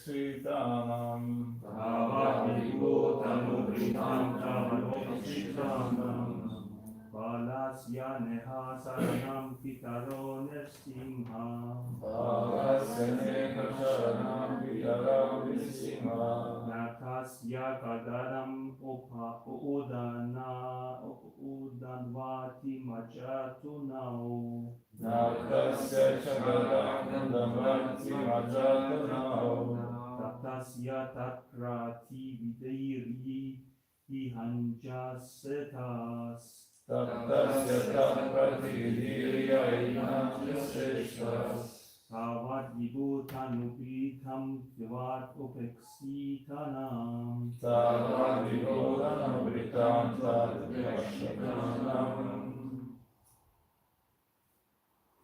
Upeksitanam Tavadibhutanubhitantam Balasya nehasaranam pitaro nirsimha Balasya nehasaranam pitaro nirsimha Nakasya kadaram udanvati majatunau Nakasya kadaram udanvati majatunau Tatasya takrati vidiri ihanjasetas Tatasya takrati vidiri ihanjasetas Tavad vibhutanubhitam tvat upeksitanam Tavad vibhutanubhitam tvat upeksitanam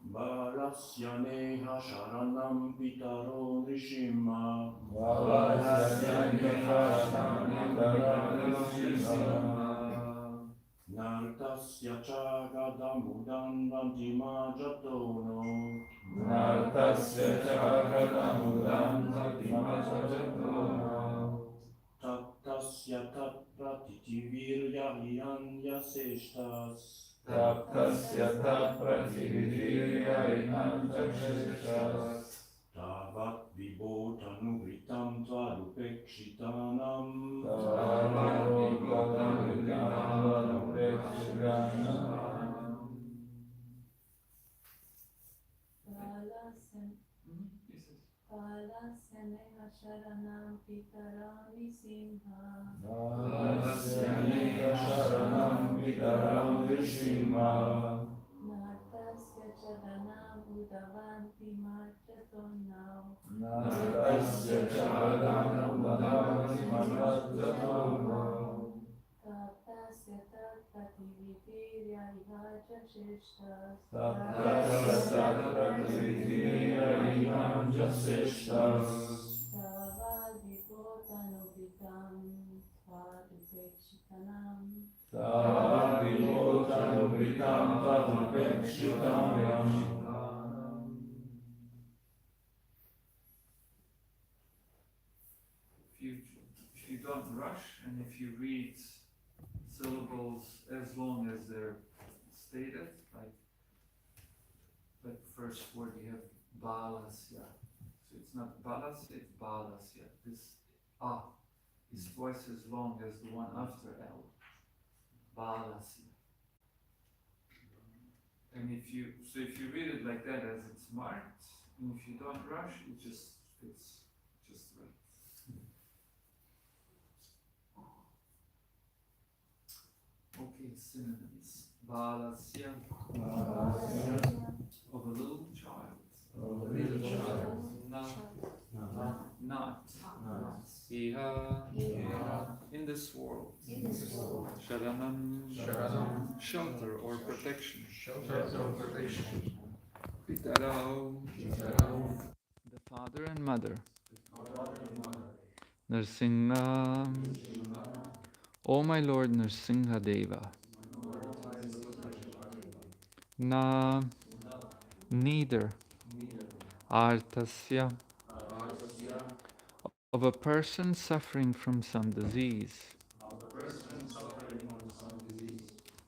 Balasya neha sharanam pitaro nishima Balasya neha sharanam pitaro nishima Nartasya chagadamudam vantimajatono Nartasya chagadamudam vantimajatono Tatasya tatpratitivirya ianyaseshtas Taptasya taprativirya ihanjasetas Tavat vibhotanubhitam tvadupekshitanam Tavat vibhotanubhitam tvadupekshitanam Balasya neha sharanam pitarami simha Balasya neha sharanam pitarami simha Nartasya charanam udavanti marchatonau Nartasya charanam udavanti marchatonau Tatasya tatpativitirya ihajasheshtas Tatasya tatpativitirya ihanjasetas Tavad vibhotanubhitam tvadupekshitanam Tavad vibhotanubhitam tvadupekshitanam If you don't rush and if you read syllables as long as they're stated, like the first word you have balasya. So it's not balasya, it's balasya. This is twice as long as the one after L. Balasya. And if you read it like that as it's marked, and if you don't rush, it's just right. Okay, synonyms. Balasya, of a little child. Not. Iha, in this world. Sharanam, shelter or protection. Pitarau, the father and mother. Narsingha, O my Lord Narsingha Deva. Na, neither. Artasya, of a person suffering from some disease.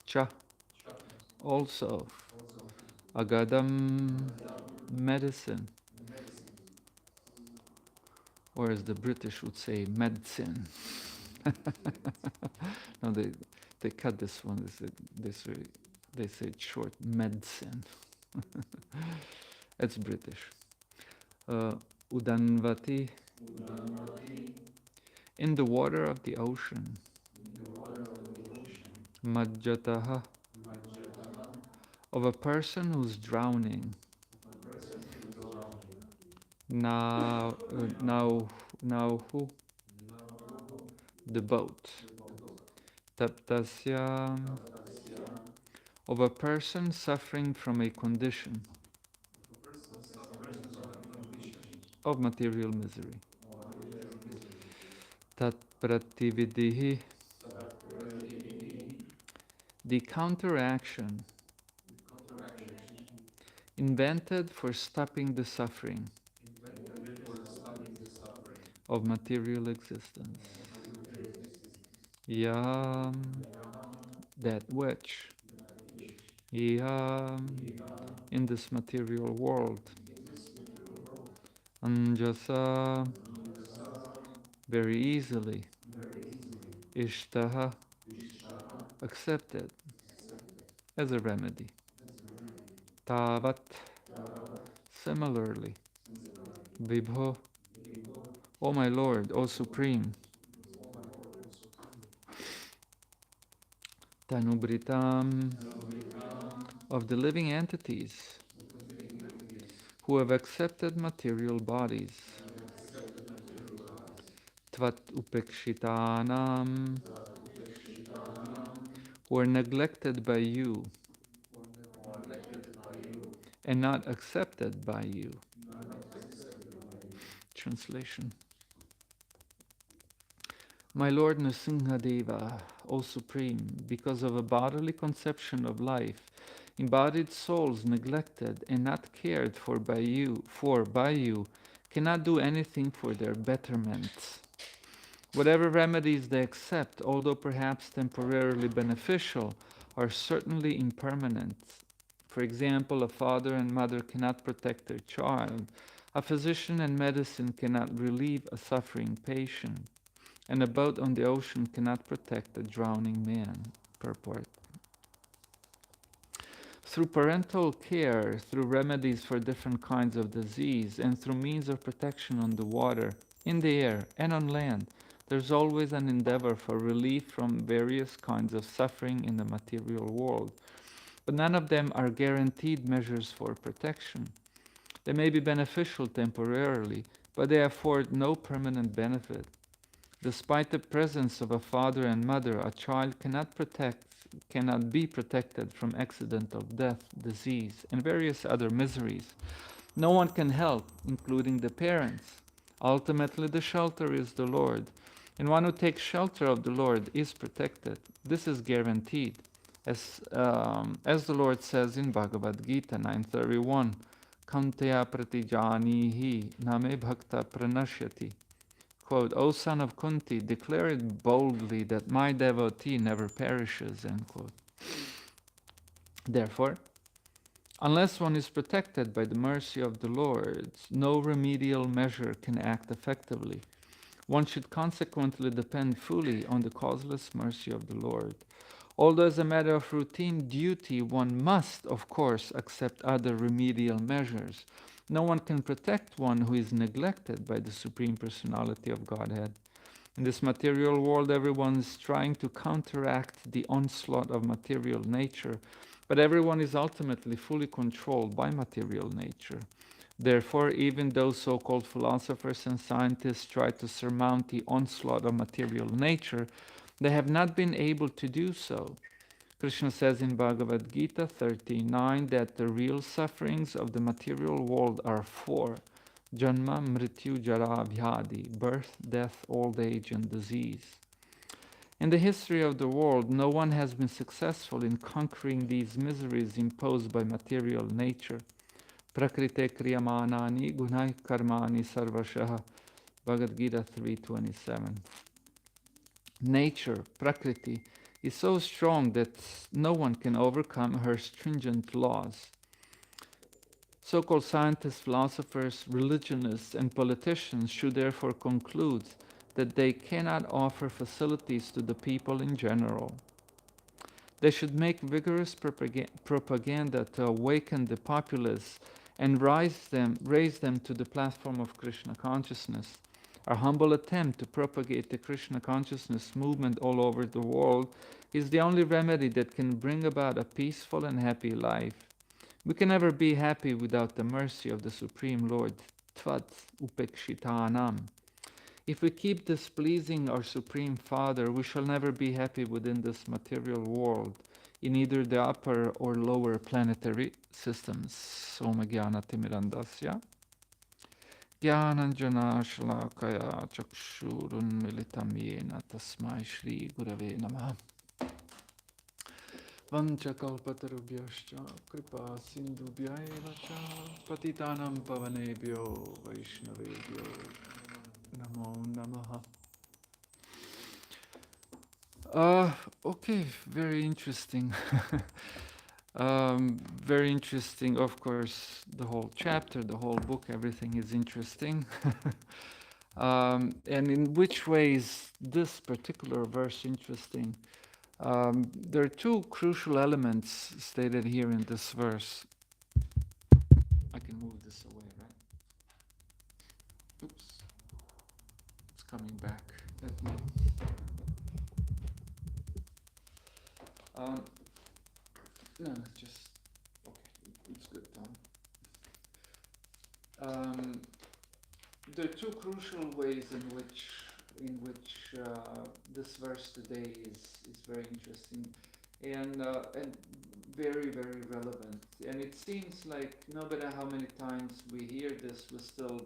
Cha, also. Agadam, medicine. Or as the British would say, medicine. No, they cut this one. They say it's short, medicine. It's British. Udanvati, in the water of the ocean. Majjataha, of a person who's drowning. Now who? The boat. Taptasya, of a person suffering from a condition of material misery. Tat pratividihi, the counteraction invented for stopping the suffering of material existence. Yam, that which, yam, in this material world, anjasa, very easily, ishtaha, accepted as a remedy. Tavat, similarly, vibho, O my Lord, O Supreme, tanubritam, of the living entities who have accepted material bodies, tvat upekshitanam, who are neglected by you and not accepted by you. Translation. My Lord Nrsimhadeva, O Supreme, because of a bodily conception of life, embodied souls neglected and not cared for by you, cannot do anything for their betterment. Whatever remedies they accept, although perhaps temporarily beneficial, are certainly impermanent. For example, a father and mother cannot protect their child. A physician and medicine cannot relieve a suffering patient. And a boat on the ocean cannot protect a drowning man. Purport. Through parental care, through remedies for different kinds of disease, and through means of protection on the water, in the air, and on land, there's always an endeavor for relief from various kinds of suffering in the material world. But none of them are guaranteed measures for protection. They may be beneficial temporarily, but they afford no permanent benefit. Despite the presence of a father and mother, a child cannot be protected from accidental death, disease, and various other miseries. No one can help, including the parents. Ultimately, the shelter is the Lord, and one who takes shelter of the Lord is protected. This is guaranteed, as the Lord says in Bhagavad Gita 9:31, Kantya pratijanihi name bhakta pranashyati. Quote, O son of Kunti, declare it boldly that my devotee never perishes, end quote. Therefore, unless one is protected by the mercy of the Lord, no remedial measure can act effectively. One should consequently depend fully on the causeless mercy of the Lord. Although as a matter of routine duty, one must, of course, accept other remedial measures. No one can protect one who is neglected by the Supreme Personality of Godhead. In this material world, everyone is trying to counteract the onslaught of material nature, but everyone is ultimately fully controlled by material nature. Therefore, even though so-called philosophers and scientists try to surmount the onslaught of material nature, they have not been able to do so. Krishna says in Bhagavad Gita 39 that the real sufferings of the material world are four: Janma, Mrityu, Jara, Vyadi, birth, death, old age, and disease. In the history of the world, no one has been successful in conquering these miseries imposed by material nature. Prakrite kriyamanani gunai karmani sarvashaha. Bhagavad Gita 3:27. Nature, Prakriti, is so strong that no one can overcome her stringent laws. So-called scientists, philosophers, religionists, and politicians should therefore conclude that they cannot offer facilities to the people in general. They should make vigorous propaganda to awaken the populace and raise them to the platform of Krishna consciousness. Our humble attempt to propagate the Krishna consciousness movement all over the world is the only remedy that can bring about a peaceful and happy life. We can never be happy without the mercy of the Supreme Lord, Tvat Upekshitanam. If we keep displeasing our Supreme Father, we shall never be happy within this material world, in either the upper or lower planetary systems. Soma Jnana Timirandasya. Jnananjana Shalakaya Chakshurun Militam Yena Tasmai Shri Gurave Namaha. Vanchakalpatarubhyascha kripa sindhubhyaiva cha patitanam pavanebhyo vaishnavebhyo namo Namaha. Okay, very interesting. Very interesting, of course, the whole chapter, the whole book, everything is interesting. And in which way is this particular verse interesting? There are two crucial elements stated here in this verse. I can move this away, right? Oops. It's coming back. Let me. No, just okay. It's good, Tom. There are two crucial ways in which this verse today is very interesting and very, very relevant. And it seems like no matter how many times we hear this, we still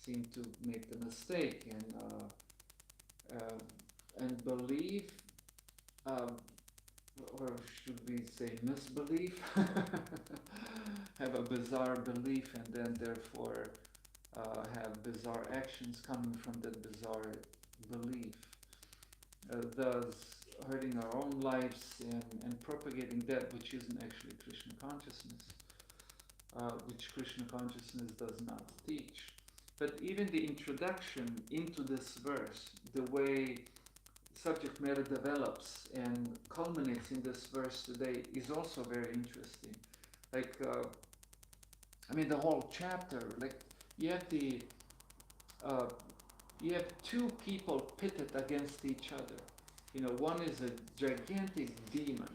seem to make the mistake and believe, or should we say misbelief, have a bizarre belief and then therefore have bizarre actions coming from that bizarre belief, thus hurting our own lives and propagating that which isn't actually Krishna consciousness, which Krishna consciousness does not teach. But even the introduction into this verse, the way subject matter develops and culminates in this verse today is also very interesting. Like, the whole chapter, like, you have two people pitted against each other. One is a gigantic demon,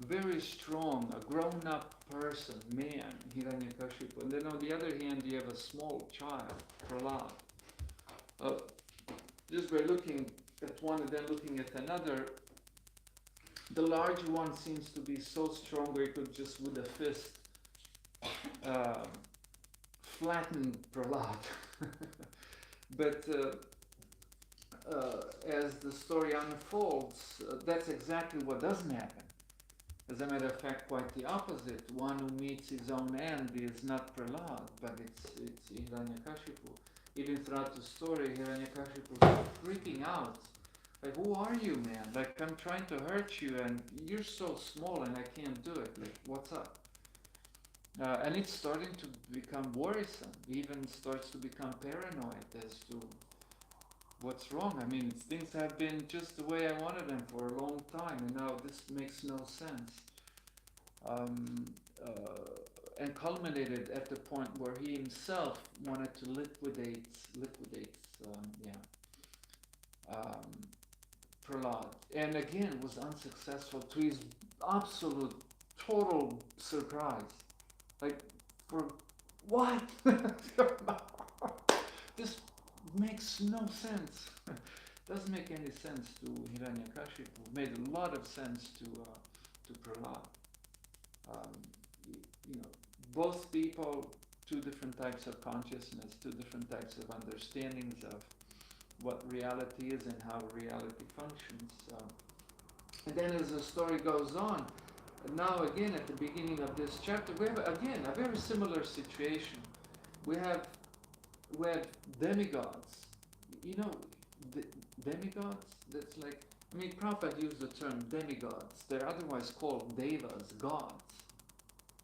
very strong, a grown-up person, man, Hiranyakashipu. And then on the other hand, you have a small child, Prahlad. Just by looking at one and then looking at another, the large one seems to be so strong where he could just with a fist flatten Prahlad. But as the story unfolds, that's exactly what doesn't happen. As a matter of fact, quite the opposite. One who meets his own end is not Prahlad, but it's Hiranyakashipu. Even throughout the story, Hiranyakashipu is freaking out. Like, who are you, man? Like, I'm trying to hurt you and you're so small and I can't do it. Like, what's up? And it's starting to become worrisome. Even starts to become paranoid as to what's wrong. Things have been just the way I wanted them for a long time, and now this makes no sense. And culminated at the point where he himself wanted to liquidate Prahlad, and again was unsuccessful to his absolute total surprise. Like, for what? This makes no sense. Doesn't make any sense to Hiranyakashipu. Made a lot of sense to Prahlad. Both people, two different types of consciousness, two different types of understandings of what reality is and how reality functions. And then as the story goes on, now again at the beginning of this chapter, we have again a very similar situation. We have demigods. Demigods? That's like, Prabhupada used the term demigods. They're otherwise called devas, gods.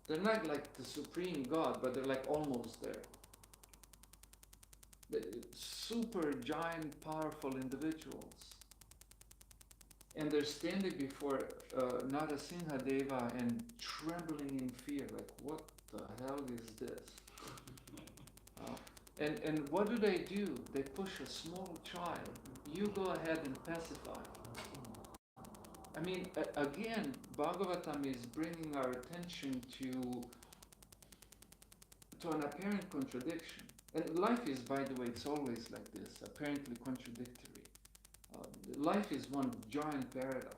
They're not like the supreme God, but they're like almost there. They're super giant, powerful individuals. And they're standing before Narasimha Deva and trembling in fear, like, what the hell is this? And what do? They push a small child. You go ahead and pacify. Again, Bhagavatam is bringing our attention to an apparent contradiction. And life is, by the way, it's always like this, apparently contradictory. Life is one giant paradox.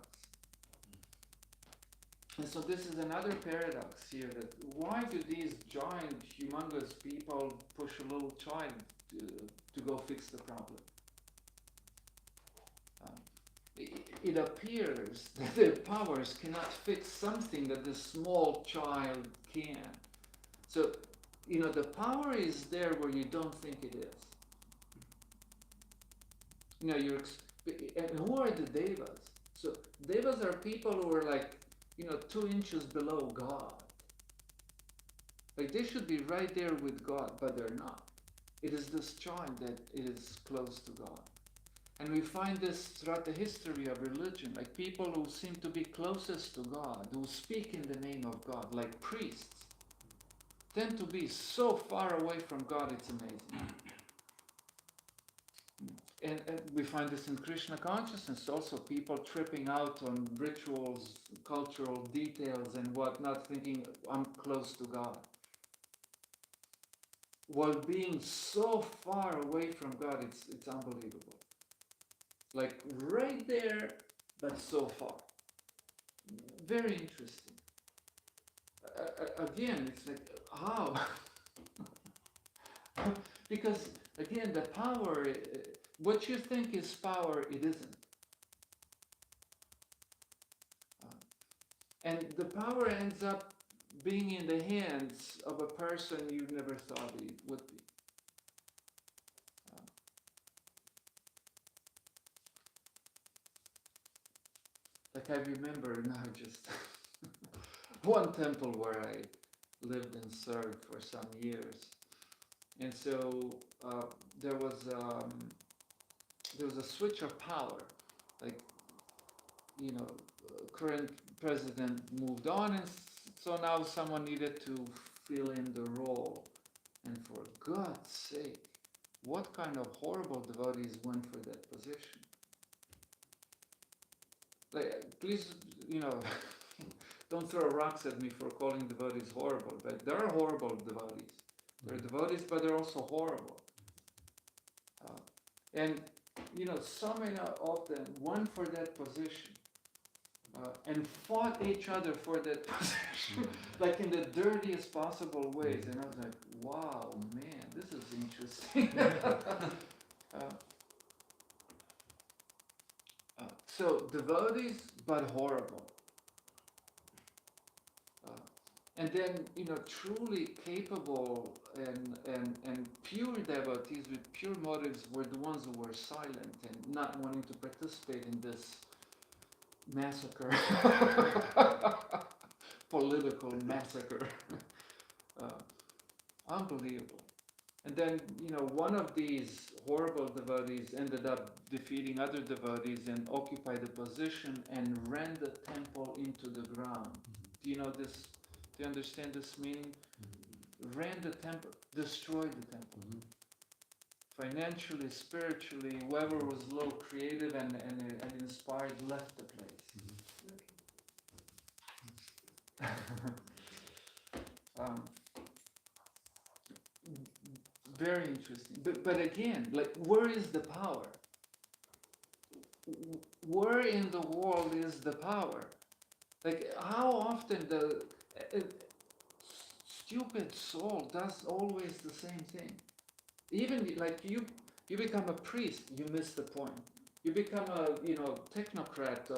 And so this is another paradox here, that why do these giant, humongous people push a little child to go fix the problem? It appears that their powers cannot fix something that the small child can. So, the power is there where you don't think it is. You know, and who are the devas? So devas are people who are like, 2 inches below God. Like they should be right there with God, but they're not. It is this child that is close to God. And we find this throughout the history of religion, like people who seem to be closest to God, who speak in the name of God, like priests, tend to be so far away from God, it's amazing. And we find this in Krishna consciousness also, people tripping out on rituals, cultural details and whatnot, thinking, I'm close to God. While being so far away from God, it's unbelievable. Like right there, but so far. Very interesting. Again, it's like, how? Because, again, the power, what you think is power, it isn't. And the power ends up being in the hands of a person you never thought it would be. Like I remember now just one temple where I lived and served for some years. And so there was a switch of power. Like, current president moved on, and so now someone needed to fill in the role. And for God's sake, what kind of horrible devotees went for that position? Like, please, don't throw rocks at me for calling devotees horrible, but there are horrible devotees. There are devotees, but they're also horrible. And, so many of them went for that position and fought each other for that position, like in the dirtiest possible ways. And I was like, wow, man, this is interesting. So devotees, but horrible. And then, truly capable and pure devotees with pure motives were the ones who were silent and not wanting to participate in this massacre, political massacre. Unbelievable. And then, one of these horrible devotees ended up defeating other devotees and occupied the position and ran the temple into the ground. Do you know this? Do you understand this meaning? Ran the temple, destroyed the temple. Financially, spiritually, whoever was low, creative and inspired left the place. Very interesting. But again, like, where is the power? Where in the world is the power? Like, how often the stupid soul does always the same thing? Even like you become a priest, you miss the point. You become a technocrat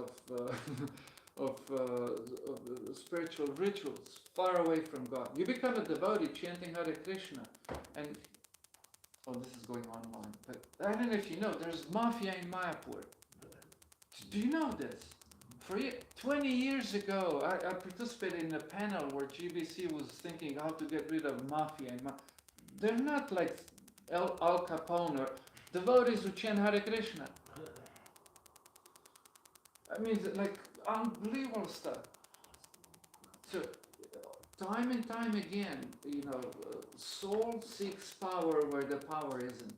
of spiritual rituals, far away from God. You become a devotee chanting Hare Krishna, and this is going online, but I don't know if you know, there's mafia in Mayapur. Do you know this? 20 years ago, I participated in a panel where GBC was thinking how to get rid of mafia. They're not like Al Capone or devotees who chant Hare Krishna. I mean, like, unbelievable stuff. So, time and time again, soul seeks power where the power isn't.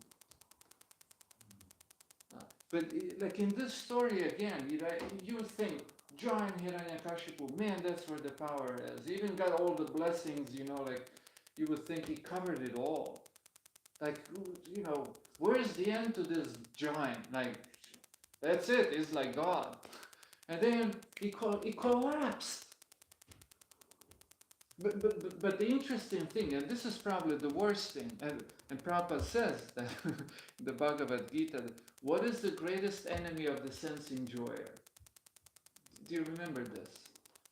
But like in this story again, you would think, giant Hiranyakashipu, man, that's where the power is. He even got all the blessings, like you would think he covered it all. Like, where's the end to this giant? Like, that's it, it's like God. And then he collapsed. But the interesting thing, and this is probably the worst thing, and Prabhupada says that in the Bhagavad Gita, what is the greatest enemy of the sense enjoyer? Do you remember this?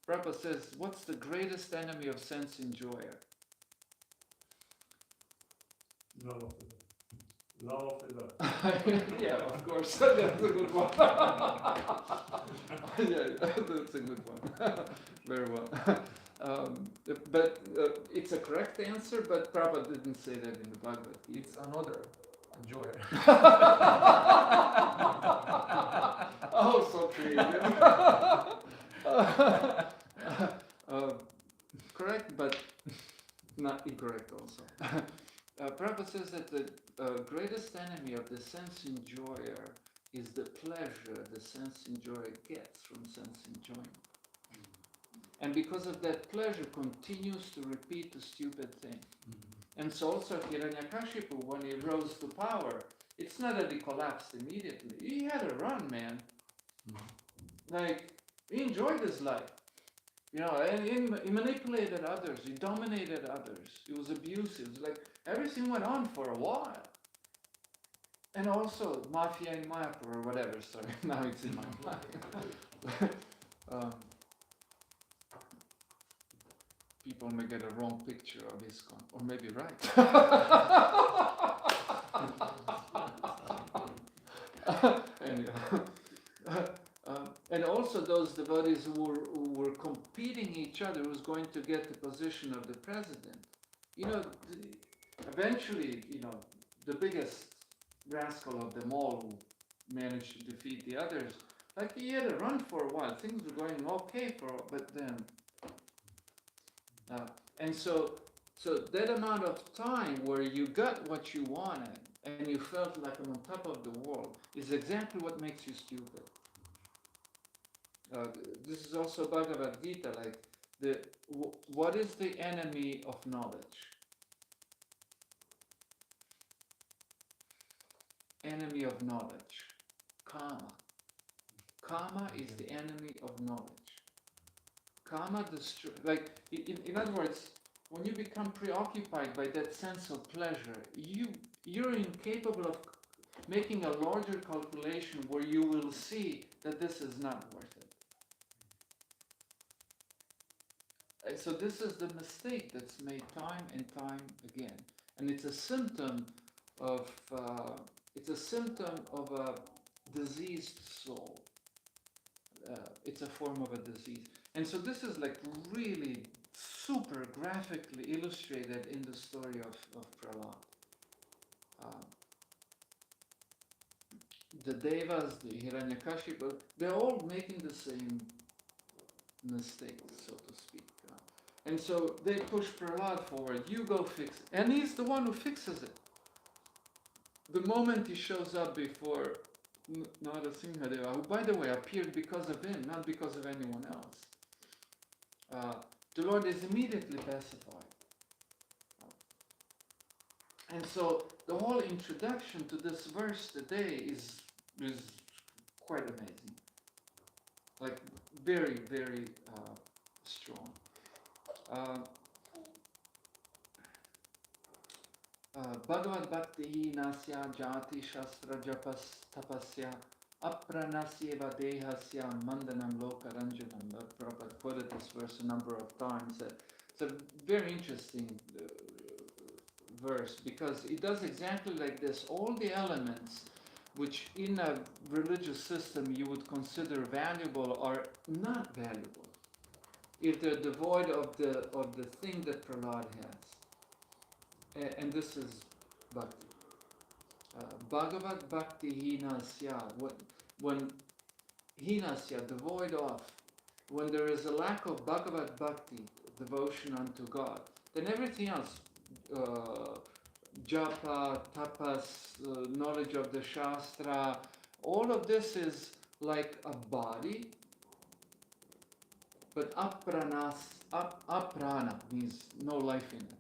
Prabhupada says, what's the greatest enemy of sense enjoyer? Law of the Yeah, of course, that's a good one. Yeah, that's a good one. Very well. But it's a correct answer, but Prabhupada didn't say that in the Bhagavad Gita. It's another joy. Oh, so creative. Correct, but not incorrect also. Prabhupada says that the greatest enemy of the sense enjoyer is the pleasure the sense enjoyer gets from sense enjoyment. And because of that pleasure continues to repeat the stupid thing. And so also Hiranyakashipu, when he rose to power, it's not that he collapsed immediately. He had a run, man. Like, he enjoyed his life. You know, and he manipulated others, he dominated others, he was abusive. Like, everything went on for a while. And also, Mafia in Mayapur or whatever, sorry, now it's in my mind. People may get a wrong picture of ISKCON, or maybe right. Anyhow. And also those devotees who were competing each other, who's going to get the position of the president. You know, eventually, you know, the biggest rascal of them all who managed to defeat the others, like he had a run for a while. Things were going okay but then. And so that amount of time where you got what you wanted and you felt like I'm on top of the world is exactly what makes you stupid. This is also Bhagavad Gita, like what is the enemy of knowledge? Enemy of knowledge, Kama. Kama is the enemy of knowledge. Kama destroys, like, in other words, when you become preoccupied by that sense of pleasure, you're incapable of making a larger calculation where you will see that this is not worth it. So this is the mistake that's made time and time again, and it's a symptom of a diseased soul. It's a form of a disease, and so this is like really super graphically illustrated in the story of Prahlad. The Devas, the Hiranyakashipu, they're all making the same mistake, so to speak. And so they push Prahlad forward, you go fix it. And he's the one who fixes it. The moment he shows up before Narasimhadeva, who by the way appeared because of him, not because of anyone else, the Lord is immediately pacified. And so the whole introduction to this verse today is quite amazing. Like very, very strong. Bhagavad Bhakti nasya jati shastra japas tapasya apranasyeva dehasya mandanam lokaranjanam. Prabhupada quoted this verse a number of times. It's a very interesting verse because it does exactly like this. All the elements which in a religious system you would consider valuable are not valuable if they're devoid of the thing that Prahlad has. And this is Bhakti. Bhagavad Bhakti hinasya, when hinasya, devoid of, when there is a lack of Bhagavad Bhakti, devotion unto God, then everything else, japa, tapas, knowledge of the Shastra, all of this is like a body, but aprana means no life in it.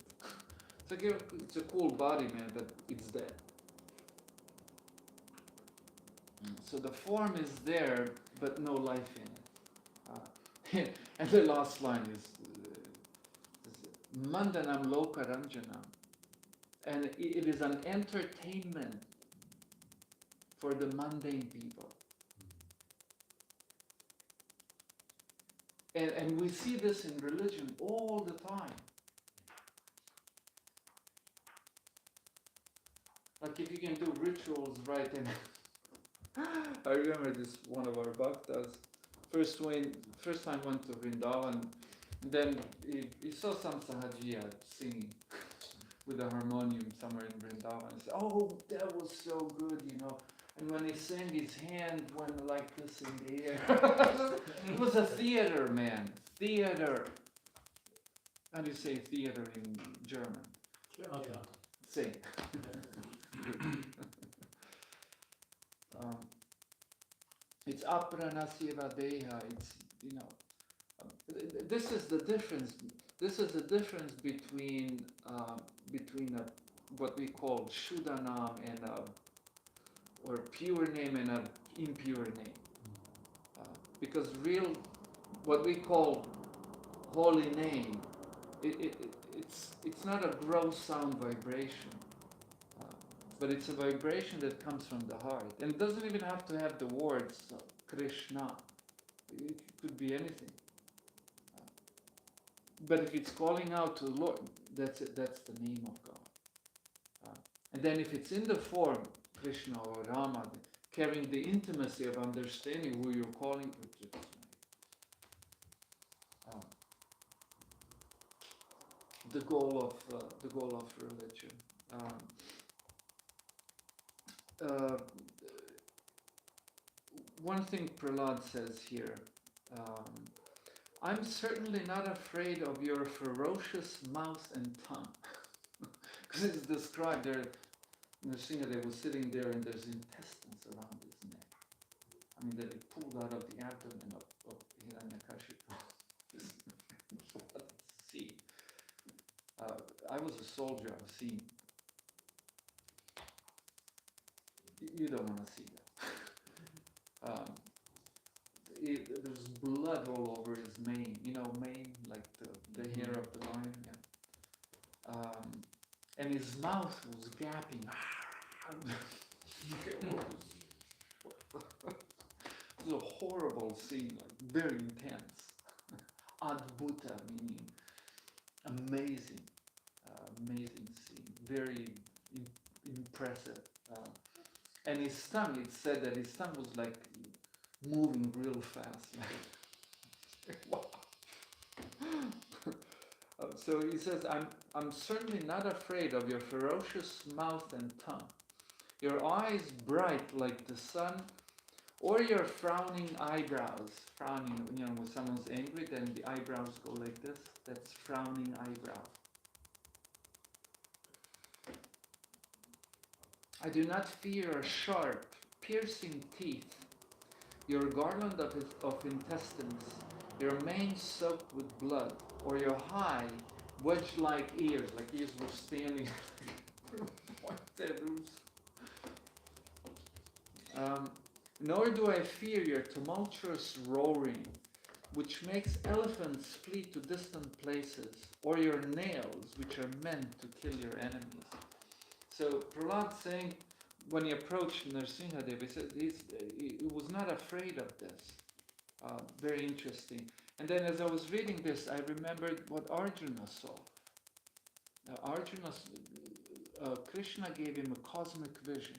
It's a cool body, man, but it's dead. So the form is there, but no life in it. And the last line is Mandanam Lokaranjanam. And it is an entertainment for the mundane people. And we see this in religion all the time. Like if you can do rituals right, and I remember this one of our bhaktas. First time went to Vrindavan, then he saw some sahajiya singing with a harmonium somewhere in Vrindavan. He said, "Oh, that was so good, you know." And when he sang, his hand went like this in the air. It was a theater, man. Theater. How do you say theater in German? Sing. It's apranasiva deha. It's, you know, this is the difference. This is the difference between what we call shuddhanam and or pure name and an impure name. Because what we call holy name, it's not a gross sound vibration, but it's a vibration that comes from the heart, and it doesn't even have to have the words Krishna. It could be anything. But if it's calling out to the Lord, that's it. That's the name of God. And then if it's in the form Krishna or Rama, carrying the intimacy of understanding who you're calling to. The goal of religion. One thing Prahlad says here, I'm certainly not afraid of your ferocious mouth and tongue. Because it's described there, Nrsimhadev was sitting there and there's intestines around his neck. I mean, that he pulled out of the abdomen of Hiranyakashipu. See. I was a soldier, I've seen. You don't want to see that. There's blood all over his mane. You know, mane, like the hair of the lion. Yeah. And his mouth was gapping. It was a horrible scene, like very intense. Adbhuta, meaning amazing, amazing scene, very impressive. And his tongue, it said that his tongue was like moving real fast. Wow. So he says, I'm certainly not afraid of your ferocious mouth and tongue, your eyes bright like the sun, or your frowning eyebrows. Frowning, you know, when someone's angry, then the eyebrows go like this. That's frowning eyebrow. I do not fear sharp, piercing teeth, your garland of intestines, your mane soaked with blood, or your high, wedge-like ears, like ears were standing. Nor do I fear your tumultuous roaring, which makes elephants flee to distant places, or your nails, which are meant to kill your enemies. So Prahlad saying, when he approached Nrsimhadev, he said he was not afraid of this. Very interesting. And then as I was reading this, I remembered what Arjuna saw. Krishna gave him a cosmic vision.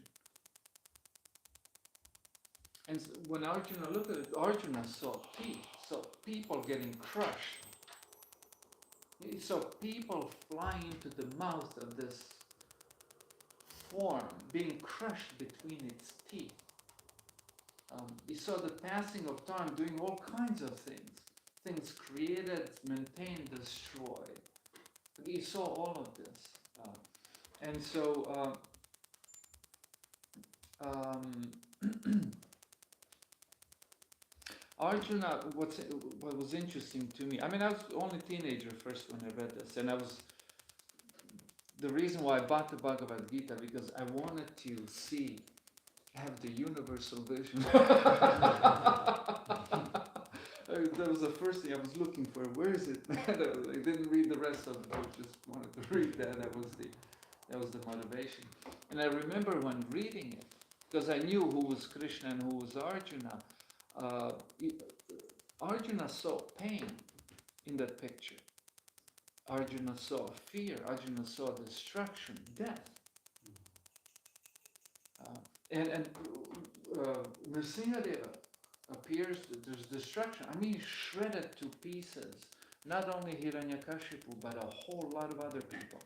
And when Arjuna looked at it, Arjuna saw teeth, saw people getting crushed. He saw people flying into the mouth of this form, being crushed between its teeth. He saw the passing of time, doing all kinds of things created, maintained, destroyed. He saw all of this. And so, Arjuna, what was interesting to me, I mean, I was only a teenager first when I read this, and the reason why I bought the Bhagavad Gita, because I wanted to have the universal vision. That was the first thing I was looking for. Where is it? I didn't read the rest of it. I just wanted to read that. That was the motivation. And I remember when reading it, because I knew who was Krishna and who was Arjuna. Arjuna saw pain in that picture. Arjuna saw fear. Arjuna saw destruction, death. Nrsingadeva appears, there's destruction. I mean, shredded to pieces. Not only Hiranyakashipu, but a whole lot of other people.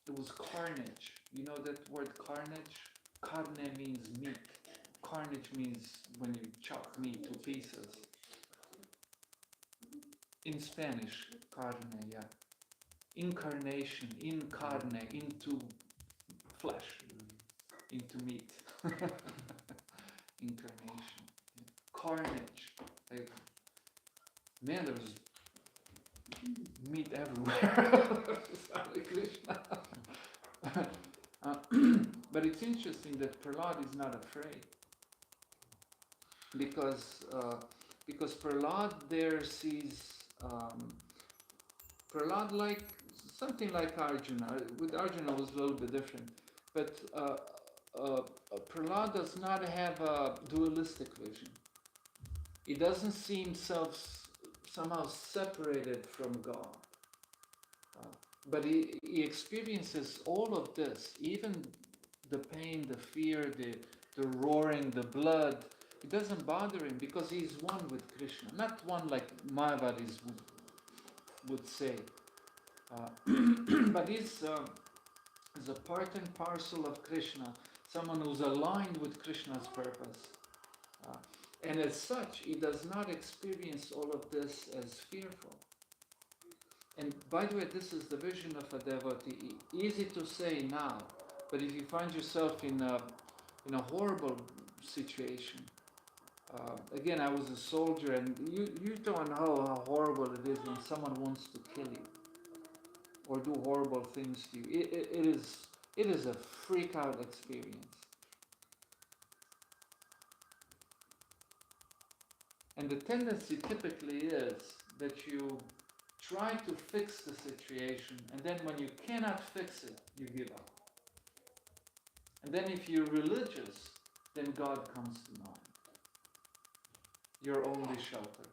It was carnage. You know that word carnage? Carne means meat. Carnage means when you chop meat to pieces. In Spanish, carne, yeah. Incarnation, in carne, into flesh, into meat. Incarnation. Carnage. Like, man, there was meat everywhere. Sorry, Krishna. But it's interesting that Prahlad is not afraid, because Prahlad there sees Prahlad like something like Arjuna. With Arjuna it was a little bit different, but Prahlad does not have a dualistic vision. He doesn't see himself somehow separated from God. But he experiences all of this, even the pain, the fear, the roaring, the blood. It doesn't bother him because he's one with Krishna. Not one like Mayavadis would say. But he's a part and parcel of Krishna, someone who's aligned with Krishna's purpose. And as such, he does not experience all of this as fearful. And by the way, this is the vision of a devotee. Easy to say now, but if you find yourself in a horrible situation, again, I was a soldier, and you don't know how horrible it is when someone wants to kill you or do horrible things to you. It is a freak out experience. And the tendency typically is that you try to fix the situation, and then when you cannot fix it, you give up. And then if you're religious, then God comes to mind. Your only shelter.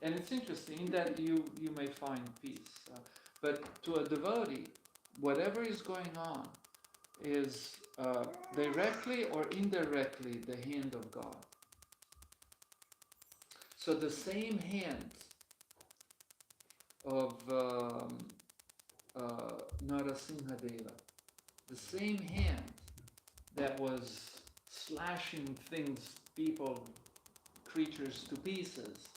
And it's interesting that you may find peace. But to a devotee, whatever is going on is directly or indirectly the hand of God. So the same hand of Narasimhadeva, the same hand that was slashing things, people, creatures to pieces,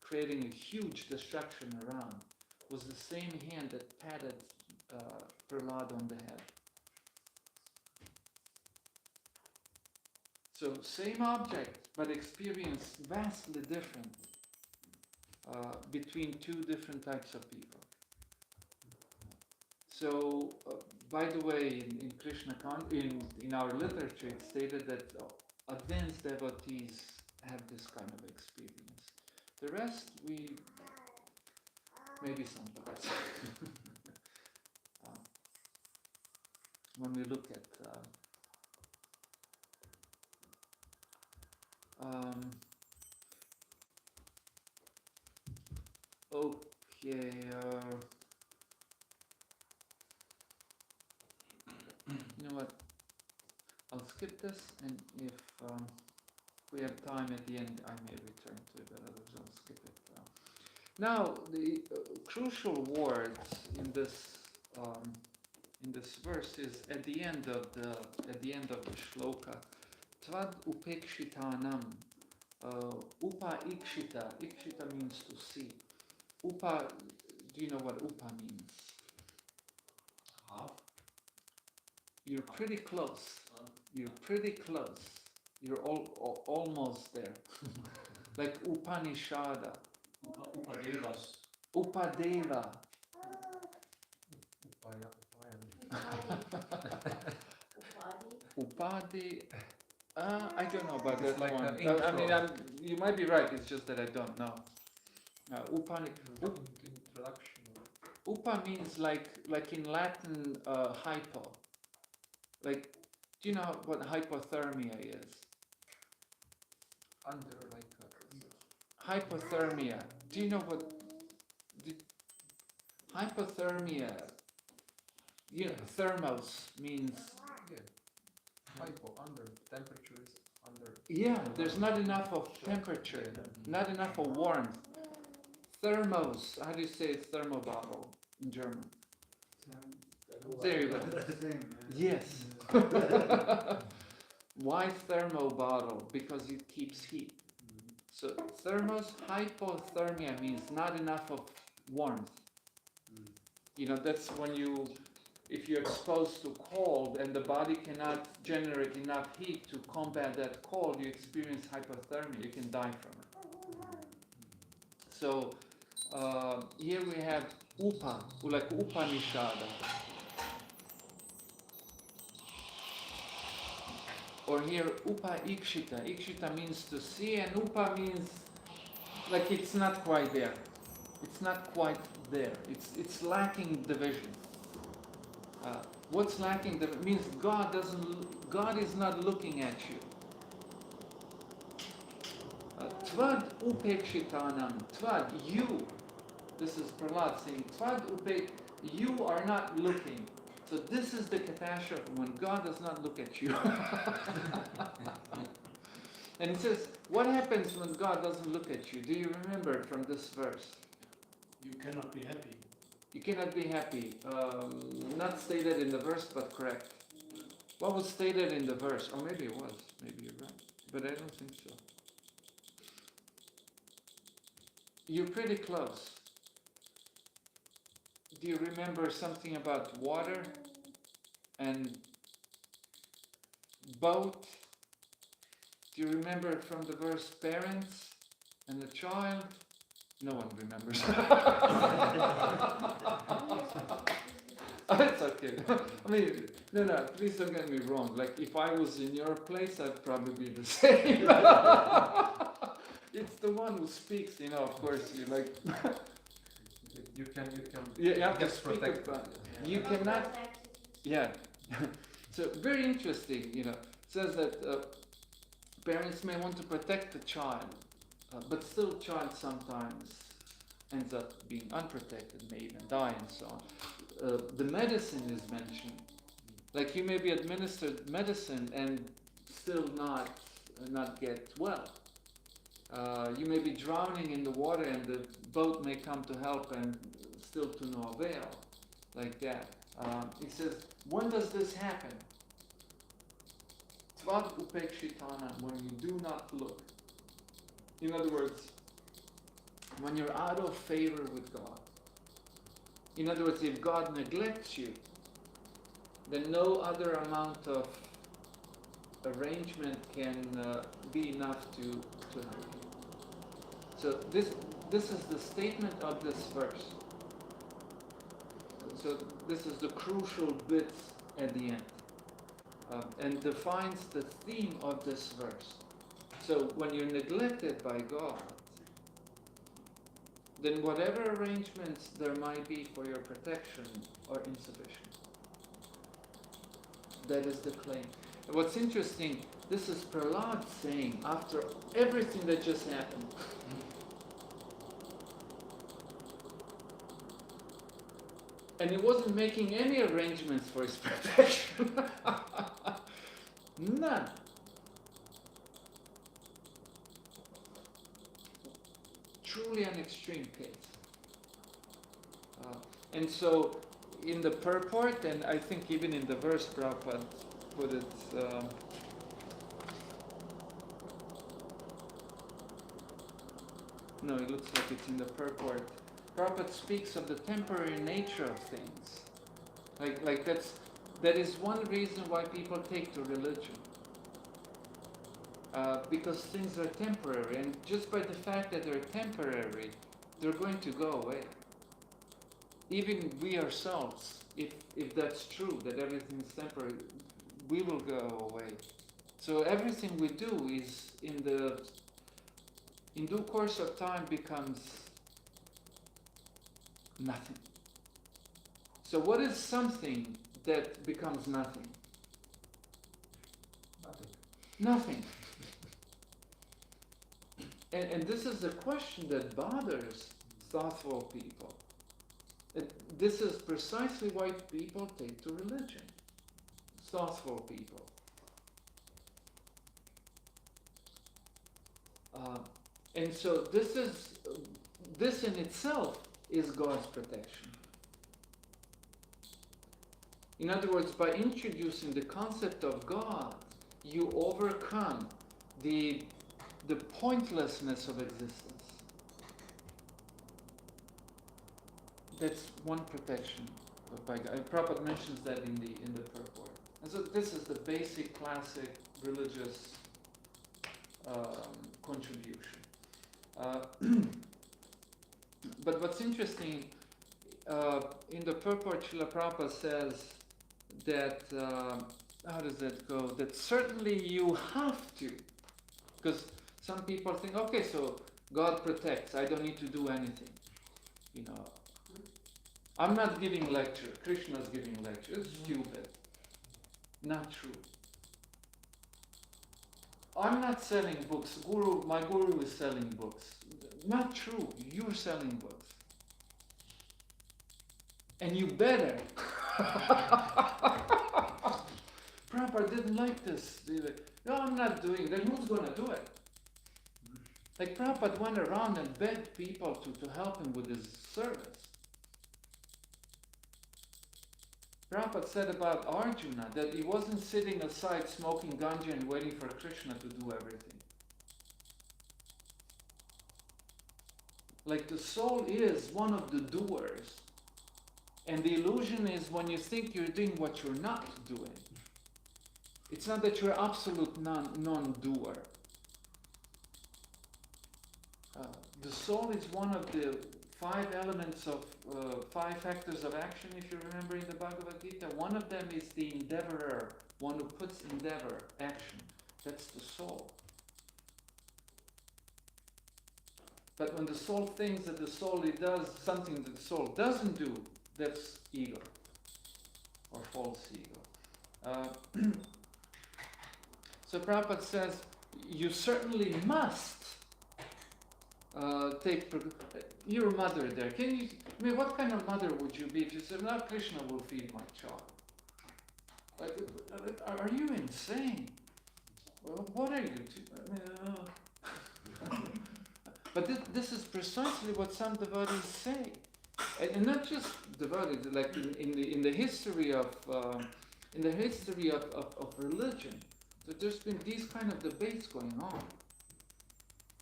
creating a huge destruction around, was the same hand that patted Prahlad on the head. So same object, but experience vastly different between two different types of people. So, by the way, in Krishna in our literature, it's stated that advanced devotees have this kind of experience. The rest, maybe sometimes. When we look at okay, you know what, I'll skip this, and if we have time at the end, I may return to it, but otherwise I'll skip it. Now, the crucial words in this verse is at the end of the shloka. Tvad upekshitanam, upa ikshita. Ikshita means to see. Upa, do you know what upa means? Half. You're pretty close. You're pretty close. You're almost there. Like Upanishada. Upadevas. Upadeva. Upadi. I don't know about It's that like one. an I mean, intro. you might be right. It's just that I don't know. Introduction. Upa means like in Latin, hypo. Like, do you know what hypothermia is? Under like Hypothermia. Do you know what? Hypothermia thermos means, Yeah. Hypo, under. Temperature is under. there's not enough of temperature, not enough of warmth. Thermos, how do you say thermo bottle in German? There you go. Yes. Why thermo bottle? Because it keeps heat. So thermos, hypothermia means not enough of warmth. That's when if you're exposed to cold and the body cannot generate enough heat to combat that cold, you experience hypothermia. You can die from it. So here we have like Upanishada. Or here Upa Ikshita. Ikshita means to see, and Upa means like it's not quite there. It's not quite there. It's lacking division. What's lacking? That means God is not looking at you. Tvad upekshitanam. Tvad, you. This is Prahlad saying, Tvad upek, you are not looking. So this is the catastrophe when God does not look at you. And it says, what happens when God doesn't look at you? Do you remember from this verse? You cannot be happy. You cannot be happy. Not stated in the verse, but correct. What was stated in the verse? Or maybe it was. Maybe you're right. But I don't think so. You're pretty close. Do you remember something about water and boat? Do you remember from the verse parents and the child? No one remembers. It's okay. I mean, no, please don't get me wrong. Like, if I was in your place, I'd probably be the same. It's the one who speaks, of course, you like... You can you have to get speak protected. about it. You cannot... Yeah. So, very interesting, It says that parents may want to protect the child, but still child sometimes ends up being unprotected, may even die and so on. The medicine is mentioned. Like you may be administered medicine and still not get well. You may be drowning in the water and the boat may come to help and still to no avail. Like that. It says, when does this happen? Tvad upekshitana, when you do not look. In other words, when you're out of favor with God. In other words, if God neglects you, then no other amount of arrangement can be enough to help you. So this is the statement of this verse. So this is the crucial bit at the end. And defines the theme of this verse. So when you're neglected by God, then whatever arrangements there might be for your protection are insufficient. That is the claim. And what's interesting, this is Prahlad saying after everything that just happened. And he wasn't making any arrangements for his protection. None. Truly an extreme case. And so, in the purport, and I think even in the verse, Prabhupada put it, no, it looks like it's in the purport. Prabhupada speaks of the temporary nature of things. Like that is one reason why people take to religion. Because things are temporary, and just by the fact that they're temporary, they're going to go away. Even we ourselves, if that's true, that everything is temporary, we will go away. So everything we do is in due course of time becomes nothing. So what is something that becomes nothing? Nothing. And this is a question that bothers thoughtful people. This is precisely why people take to religion. Slothful people. And so this in itself is God's protection. In other words, by introducing the concept of God, you overcome the pointlessness of existence. That's one protection by God. Prabhupada mentions that in the purport. And so this is the basic classic religious contribution. But what's interesting, in the purport, Srila Prabhupada says that, how does that go? That certainly you have to. Because some people think, okay, so God protects, I don't need to do anything. You know, I'm not giving lecture, Krishna's giving lecture. It's stupid. Not true. I'm not selling books. My guru is selling books. Not true. You're selling books. And you better. Prabhupada didn't like this. No, I'm not doing that. Who's going to do it? Like Prabhupada went around and begged people to help him with his service. Prabhupada said about Arjuna that he wasn't sitting aside smoking ganja and waiting for Krishna to do everything. Like the soul is one of the doers. And the illusion is when you think you're doing what you're not doing. It's not that you're absolute non-doer. The soul is one of the 5 elements of 5 factors of action, if you remember in the Bhagavad Gita. One of them is the endeavorer, one who puts endeavor, action. That's the soul. But when the soul thinks that the soul does something that the soul doesn't do, that's ego, or false ego. So Prabhupada says, you certainly must take. You're a mother there. What kind of mother would you be if you said, "No, Krishna will feed my child"? Like, are you insane? Well, what are you? But this is precisely what some devotees say, and not just devotees. Like in the history of religion, that there's been these kind of debates going on,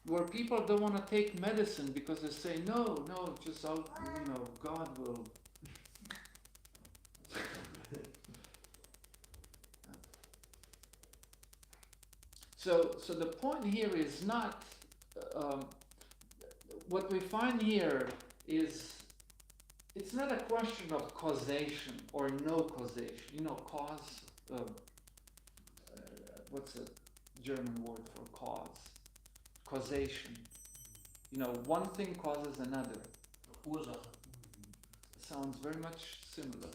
where people don't want to take medicine because they say, no, just God will. So the point here is not, what we find here is, it's not a question of causation or no causation. Cause, what's the German word for cause? Causation. One thing causes another. Ursache. Sounds very much similar.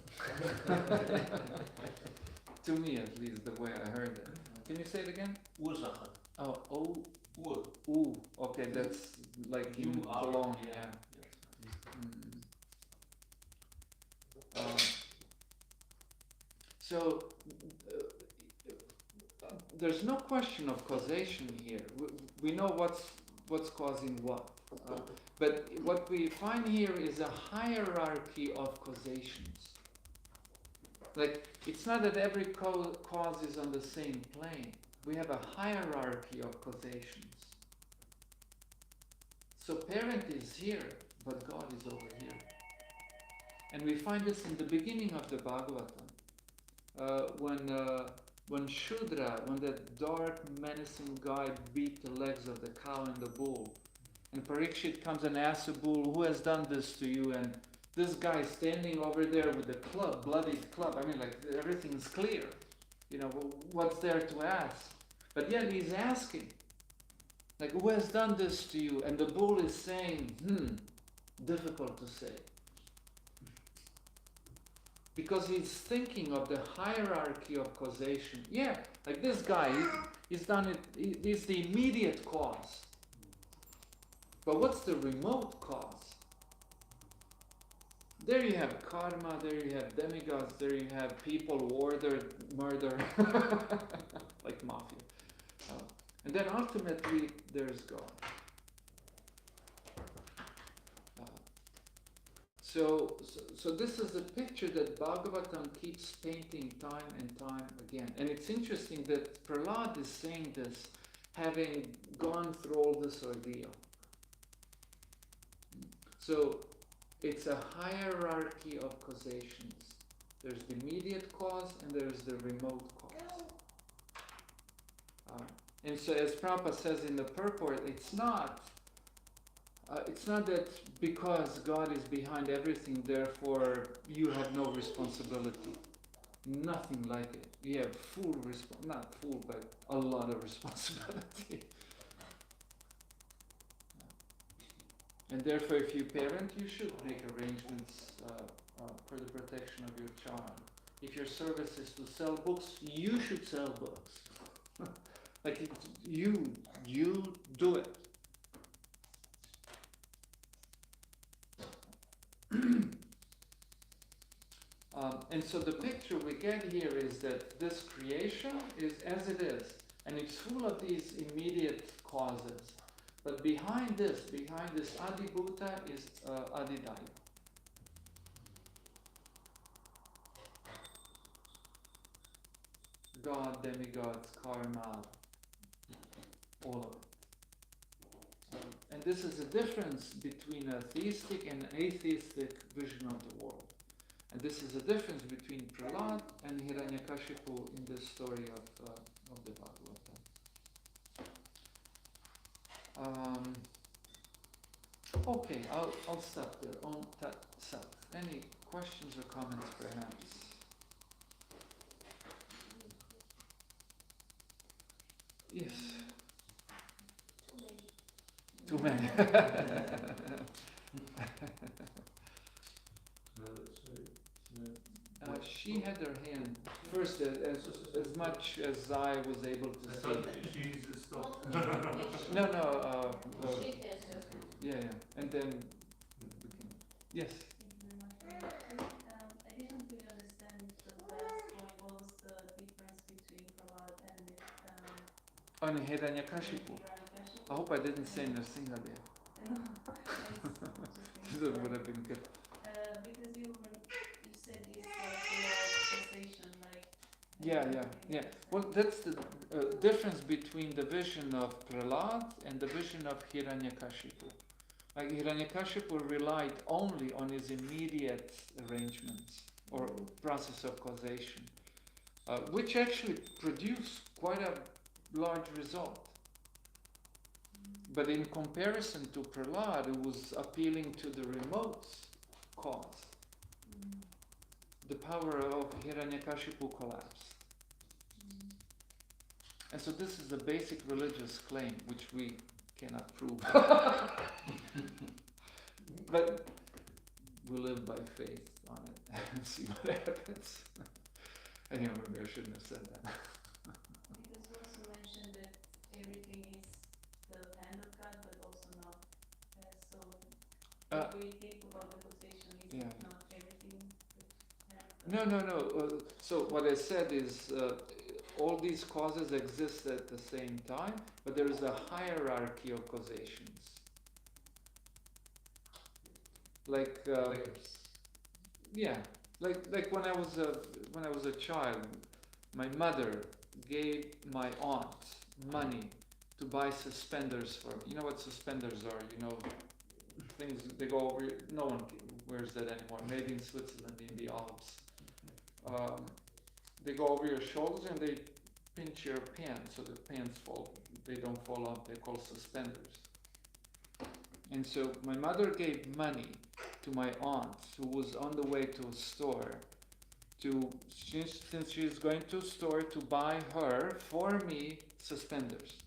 To me, at least, the way I heard it. Can you say it again? Ursache. Oh, Ur. ooh. Okay, that's like in Cologne, yeah. So there's no question of causation here. We know what's causing what. But what we find here is a hierarchy of causations. Like, it's not that every cause is on the same plane. We have a hierarchy of causations. So parent is here, but God is over here. And we find this in the beginning of the Bhagavatam. When Shudra, when that dark, menacing guy beat the legs of the cow and the bull, and Parikshit comes and asks the bull, who has done this to you? And this guy standing over there with the club, bloodied club. I mean, like, everything's clear. What's there to ask? But yet he's asking, like, who has done this to you? And the bull is saying, difficult to say. Because he's thinking of the hierarchy of causation. Yeah, like this guy, he's done it, he's the immediate cause. But what's the remote cause? there you have karma, there you have demigods, there you have people who ordered murder, like mafia. And then ultimately, there's God. So this is a picture that Bhagavatam keeps painting time and time again. And it's interesting that Prahlad is saying this, having gone through all this ordeal. So it's a hierarchy of causations. There's the immediate cause and there's the remote cause. And so as Prabhupada says in the purport, it's not that because God is behind everything, therefore you have no responsibility. Nothing like it. You have not full, but a lot of responsibility. And therefore, if you parent, you should make arrangements for the protection of your child. If your service is to sell books, you should sell books. Like you do it. And so the picture we get here is that this creation is as it is, and it's full of these immediate causes. But behind this Adibhuta is Adidaya. God, demigods, karma, all of it. And this is a difference between a theistic and atheistic vision of the world. And this is a difference between Prahlad and Hiranyakashipu in this story of the Bhagavatam. Okay, I'll stop there on that self. Any questions or comments perhaps? Yes. Too many. She had her hand first, as much as I was able to see. No. Yeah. And then we can. Yes. I didn't really understand the last one. What was the difference between Prahlad and Hiranyakashipu. I hope I didn't say Nrsimha there. That would have been good. Because you said this sensation, like. Yeah. Well, that's the difference between the vision of Prahlad and the vision of Hiranyakashipu. Like Hiranyakashipu relied only on his immediate arrangements or process of causation, which actually produced quite a large result. But in comparison to Prahlad, it was appealing to the remote cause. The power of Hiranyakashipu collapsed. And so this is a basic religious claim, which we cannot prove. But we live by faith on it and see what happens. Anyway, maybe I shouldn't have said that. Because you also mentioned that everything is the hand of God, but also not. So if we think about the causation, is not everything the hand of God? No. So what I said is all these causes exist at the same time, but there is a hierarchy of causations. Like when I was a child, my mother gave my aunt money to buy suspenders for me. You know what suspenders are? You know, things they go over. No one wears that anymore. Made in Switzerland in the Alps. They go over your shoulders and they pinch your pants so the pants they don't fall off. They're called suspenders. And so my mother gave money to my aunt who was on the way to a store since she's going to a store to buy her, for me, suspenders.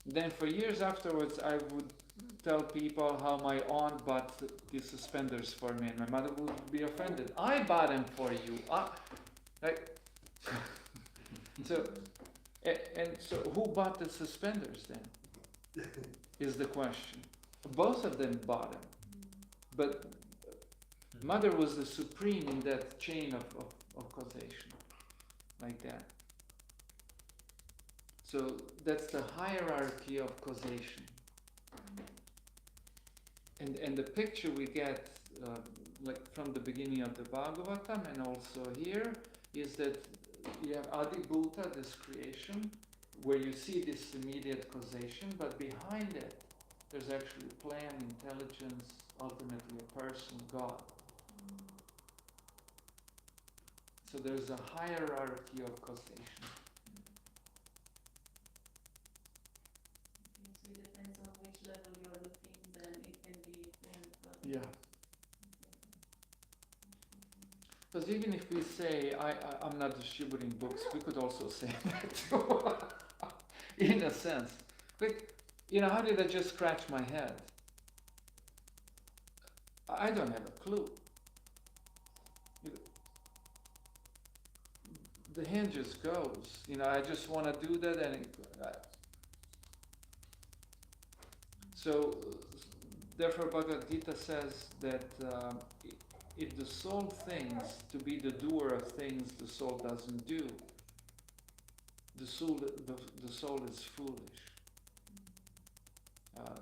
Then for years afterwards I would tell people how my aunt bought these suspenders for me and my mother would be offended. I bought them for you. So who bought the suspenders then? Is the question. Both of them bought them. But Mother was the supreme in that chain of causation, like that. So that's the hierarchy of causation. And the picture we get, like from the beginning of the Bhagavatam and also here, is that you have Adi Bhuta, this creation, where you see this immediate causation, but behind it, there's actually plan, intelligence, ultimately a person, God. So there's a hierarchy of causation. So it depends on which level you are looking, then it can be different. Yeah. Because even if we say, I'm not distributing books, we could also say that too, in a sense. But, how did I just scratch my head? I don't have a clue. The hand just goes. I just want to do that, and so therefore Bhagavad Gita says that if the soul thinks to be the doer of things the soul doesn't do, the soul is foolish.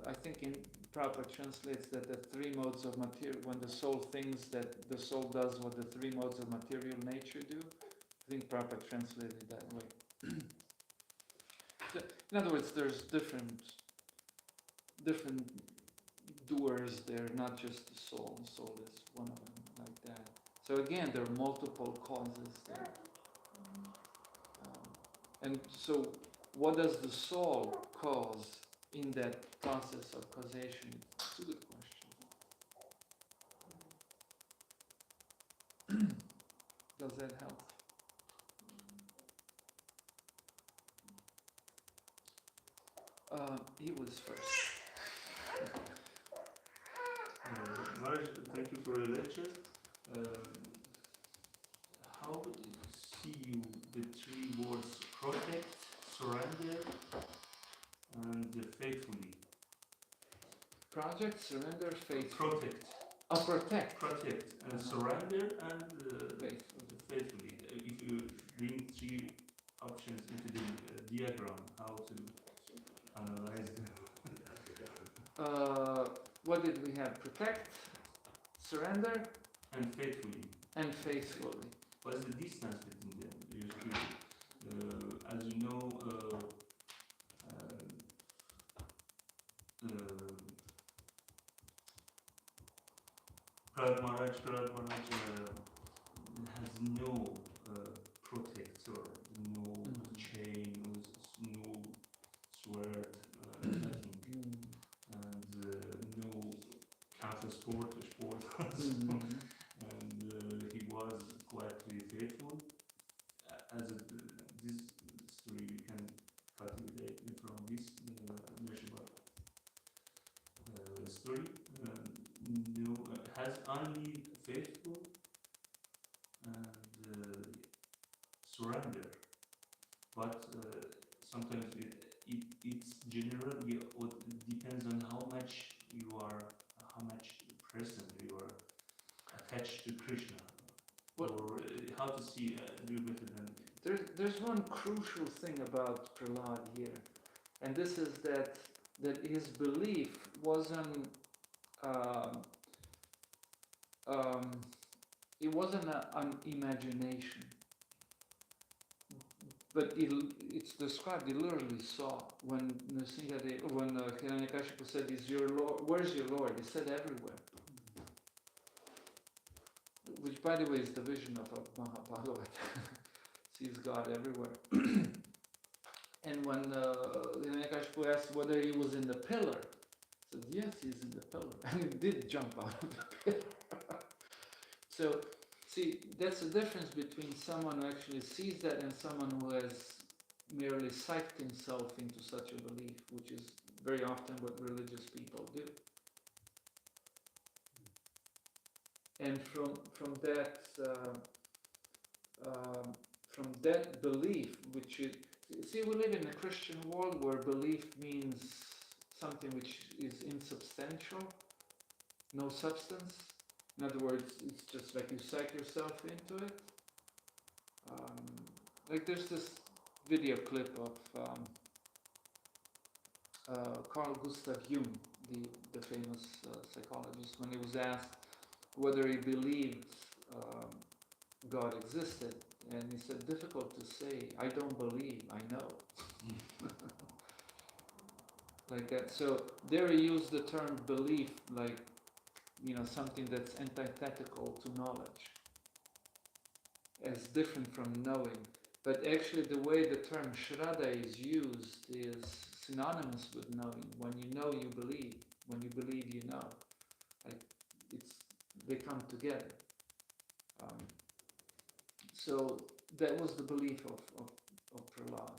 I think in Prabhupada translates that the three modes of material, when the soul thinks that the soul does what the three modes of material nature do, I think Prabhupada translated it that way. So, in other words, there's different doers there, not just the soul. The soul is one of them, like that. So again, there are multiple causes there. And so what does the soul cause in that process of causation? It's a good question. Does that help? He was first. Maharaj, thank you for your lecture. How see you the three words protect, surrender, and faithfully? Project, surrender, faithful. Protect. Protect. Protect, and surrender, and Faithfully. faithfully. If you bring three options into the diagram, how to analyze them? What did we have? Protect, surrender, And faithfully. and faithfully. What is the distance between them? As you know, Prahlad Maharaj has no protector, no chain, no sword, nothing, and no counter-sport, and he was quite faithful. This story we can cultivate from this story. Has only faithful and surrender, but sometimes it's general. It depends on how much present you are attached to Krishna, or how to see do better than. There's one crucial thing about Prahlad here, and this is that his belief wasn't it wasn't an imagination, but it's described. He literally saw when Hiranyakashipu said, "Is your Lord? Where's your Lord?" He said, "Everywhere." Which, by the way, is the vision of a Mahabhagavat. Sees God everywhere. And when Hiranyakashipu asked whether he was in the pillar, he said, "Yes, he's in the pillar," and he did jump out of the pillar. So, see, that's the difference between someone who actually sees that and someone who has merely psyched himself into such a belief, which is very often what religious people do. And from that belief, which is, see, we live in a Christian world where belief means something which is insubstantial, no substance. In other words, it's just like you psych yourself into it. Like there's this video clip of Carl Gustav Jung, the famous psychologist, when he was asked whether he believed God existed, and he said, difficult to say, I don't believe, I know. Like that. So there he used the term belief, like, something that's antithetical to knowledge, as different from knowing. But actually the way the term Shraddha is used is synonymous with knowing. When you know, you believe. When you believe, you know. Like they come together. So that was the belief of Prahlad.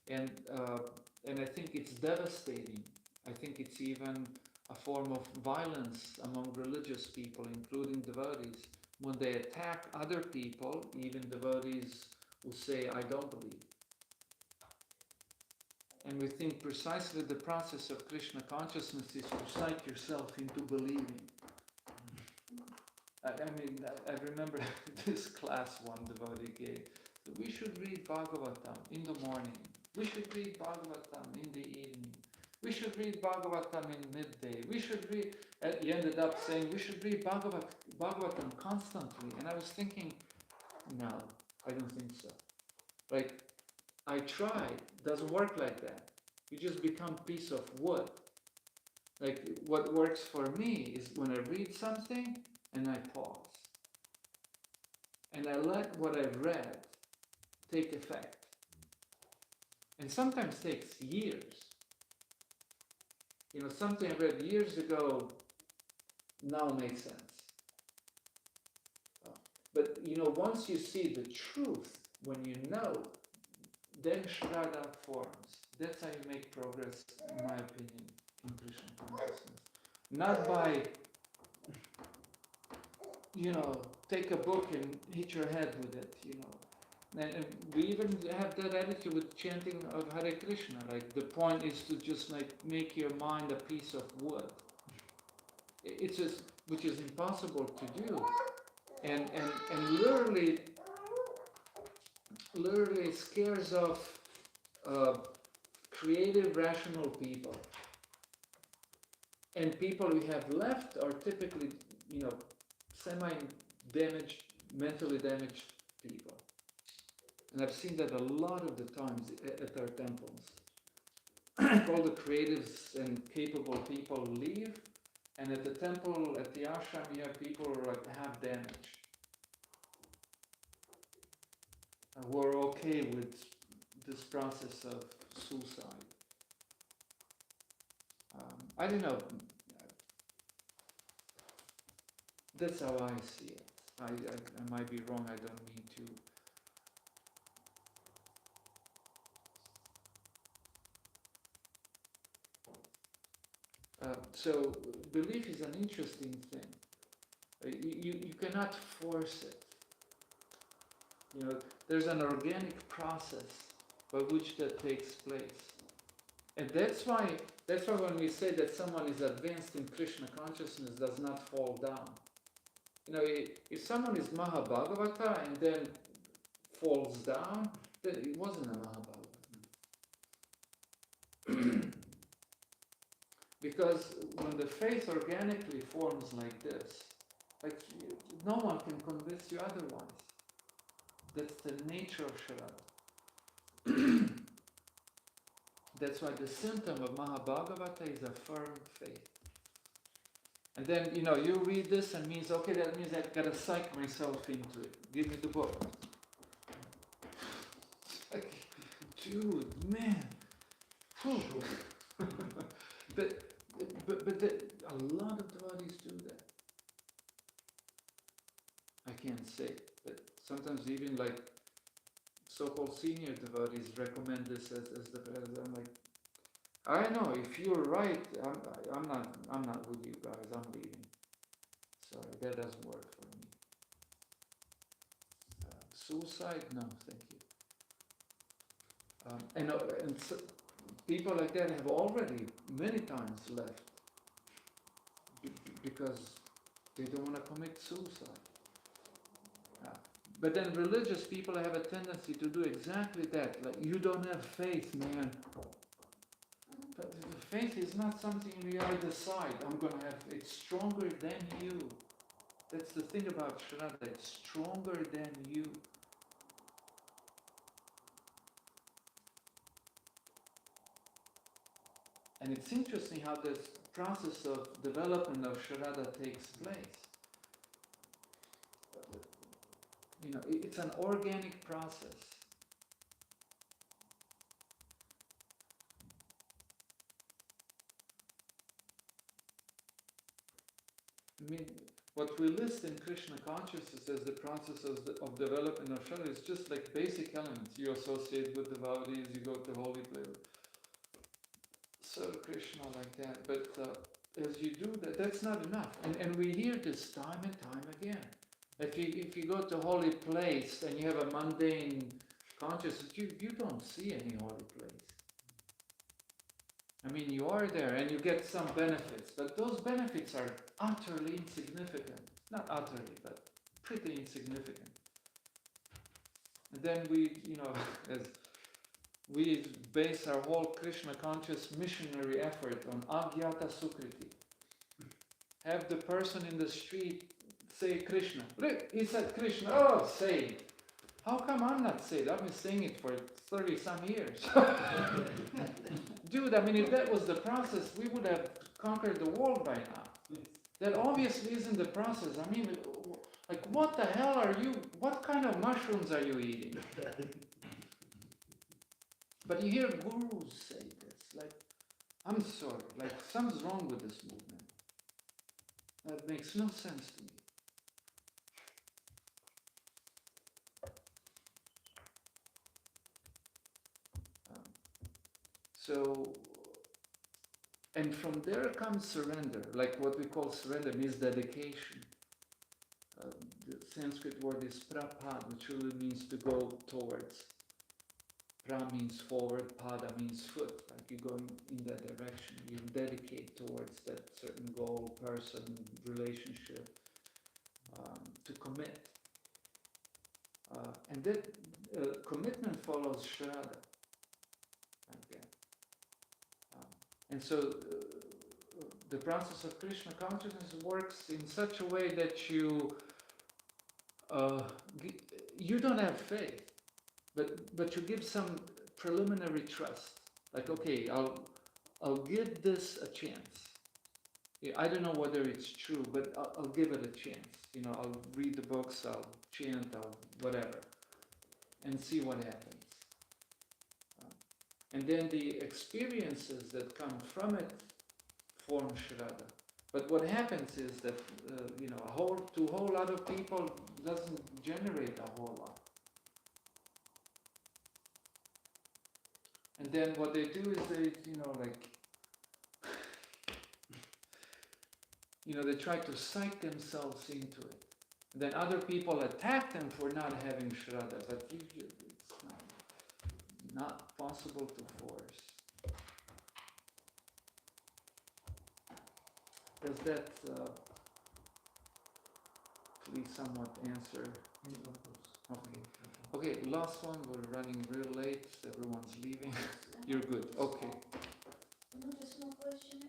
And I think it's devastating. I think it's even a form of violence among religious people, including devotees, when they attack other people, even devotees who say, I don't believe. And we think precisely the process of Krishna consciousness is to psych yourself into believing. I remember this class one devotee gave. We should read Bhagavatam in the morning. We should read Bhagavatam in the evening. We should read Bhagavatam in midday. We should read, he ended up saying, we should read Bhagavatam constantly. And I was thinking, no, I don't think so. Like, I tried, doesn't work like that. You just become a piece of wood. Like, what works for me is when I read something and I pause. And I let what I've read take effect. And sometimes takes years. Something I read years ago now makes sense. But once you see the truth, when you know, then Shraddha forms. That's how you make progress, in my opinion, in Krishna consciousness. Not by, take a book and hit your head with it, And we even have that attitude with chanting of Hare Krishna. Like the point is to just make your mind a piece of wood. It's just, which is impossible to do, and literally scares off creative, rational people. And people we have left are typically, semi-damaged, mentally damaged people. And I've seen that a lot of the times at our temples. All the creatives and capable people leave, and at the temple, at the ashram, you have people who are half damaged, who are okay with this process of suicide. I don't know. That's how I see it. I might be wrong. I don't mean to. So belief is an interesting thing. You cannot force it. There's an organic process by which that takes place. And that's why when we say that someone is advanced in Krishna consciousness, does not fall down. If someone is Mahabhagavata and then falls down, then it wasn't a Mahabhagavata. Because when the faith organically forms like this, no one can convince you otherwise. That's the nature of Shraddha. That's why the symptom of Mahabhagavata is a firm faith. And then, you read this and means, okay, that means I've got to psych myself into it. Give me the book. Dude, man. But a lot of devotees do that. I can't say, but sometimes even so-called senior devotees recommend this as the. I'm like, I know if you're right, I'm not with you guys. I'm leaving. Sorry, that doesn't work for me. Suicide? No, thank you. And so, people like that have already many times left because They don't want to commit suicide. But then religious people have a tendency to do exactly that. Like, you don't have faith, man. But faith is not something we I decide. I'm going to have, it's stronger than you. That's the thing about Shraddha, it's stronger than you. And it's interesting how this process of development of Shraddha takes place. You know, it's an organic process. I mean, what we list in Krishna consciousness as the process of development of Shraddha is just like basic elements. You associate with devotees, you go to holy place, serve Krishna like that. But as you do that, that's not enough. And we hear this time and time again. If you go to a holy place and you have a mundane consciousness, you don't see any holy place. I mean, you are there and you get some benefits, but those benefits are utterly insignificant. Not utterly, but pretty insignificant. And then we, you know, as we base our whole Krishna conscious missionary effort on Agyata Sukriti. Have the person in the street say Krishna. He said Krishna, oh, saved. How come I'm not saved? I've been saying it for 30 some years. Dude, I mean, if that was the process, we would have conquered the world by now. That obviously isn't the process. I mean, like, what the hell are you, what kind of mushrooms are you eating? But you hear gurus say this, like, I'm sorry, like, something's wrong with this movement. That makes no sense to me. So, and from there comes surrender, like what we call surrender means dedication. The Sanskrit word is prapad, which really means to go towards. Pra means forward, pada means foot, like you go in that direction. You dedicate towards that certain goal, person, relationship, to commit. And that commitment follows Shraddha. And so the process of Krishna consciousness works in such a way that you don't have faith, but you give some preliminary trust. Like, okay, I'll give this a chance. I don't know whether it's true, but I'll give it a chance. You know, I'll read the books, I'll chant, I'll whatever, and see what happens. And then the experiences that come from it form Shraddha. But what happens is that, you know, to a whole lot of people doesn't generate a whole lot. And then what they do is they, you know, like, you know, they try to psych themselves into it. And then other people attack them for not having Shraddha, but usually it's not possible to force. Does that please somewhat answer? Okay. Okay, last one, we're running real late, everyone's leaving. You're good, okay. No, just one question. I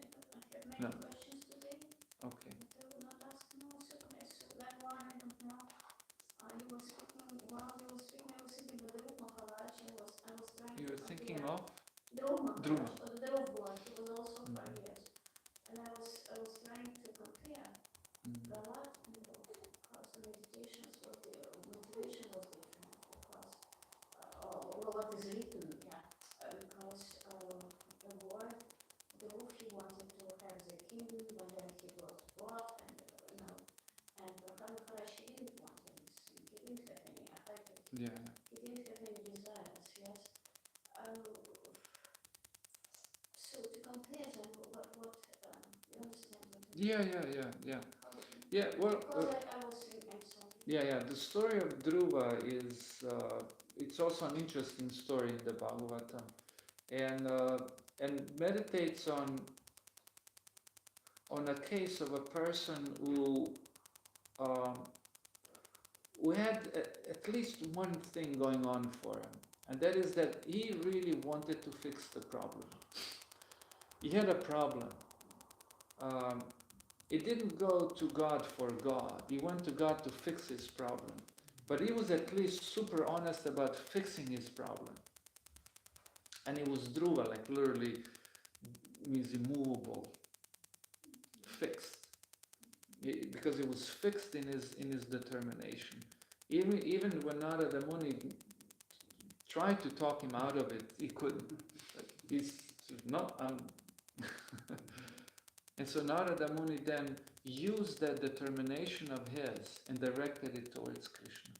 have many questions today. Okay. But I will not ask no, so that one I don't know. You were speaking, while you were speaking, I was thinking of the Dhruv Maharaj. I was trying You to were thinking compare. of? Dhruv Maharaj, the Dhruv one, he was also 5 years. And I was trying to compare the lot and the course the meditations, what the motivation was different, of course. Or what is written, yeah. Because the word Dhruv, he wanted to have the kingdom, but then he was bought, and you know, and Maharaj, he didn't want anything. He didn't have any affected. Yeah. He didn't have any desires, yes. So to compare them, what you understand what I mean? Yeah, well, Because I was thinking something. yeah, the story of Dhruva is, it's also an interesting story in the Bhagavatam. And meditates on a case of a person who we had at least one thing going on for him, and that is that he really wanted to fix the problem. He had a problem. He didn't go to God for God. He went to God to fix his problem. But he was at least super honest about fixing his problem. And he was dhruva, like literally means immovable, fixed. Because it was fixed in his determination. Even when Narada Muni tried to talk him out of it, he couldn't. He's no. And so Narada Muni then used that determination of his and directed it towards Krishna.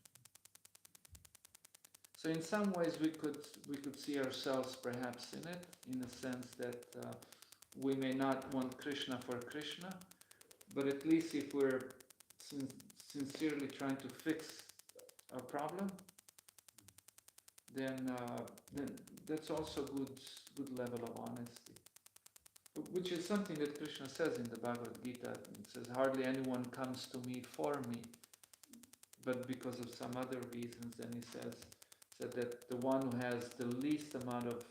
So in some ways we could see ourselves perhaps in it, in the sense that we may not want Krishna for Krishna, but at least if we're sincerely trying to fix a problem, then that's also good level of honesty. Which is something that Krishna says in the Bhagavad Gita. It says, hardly anyone comes to me for me, but because of some other reasons. Then he said that the one who has the least amount of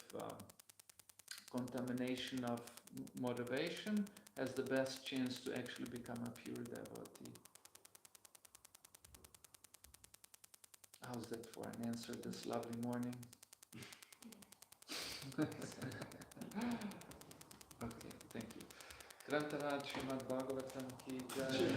contamination of motivation has the best chance to actually become a pure devotee. How's that for an answer this lovely morning? Okay, thank you. Grantaraj Srimad Bhagavatam ki jai.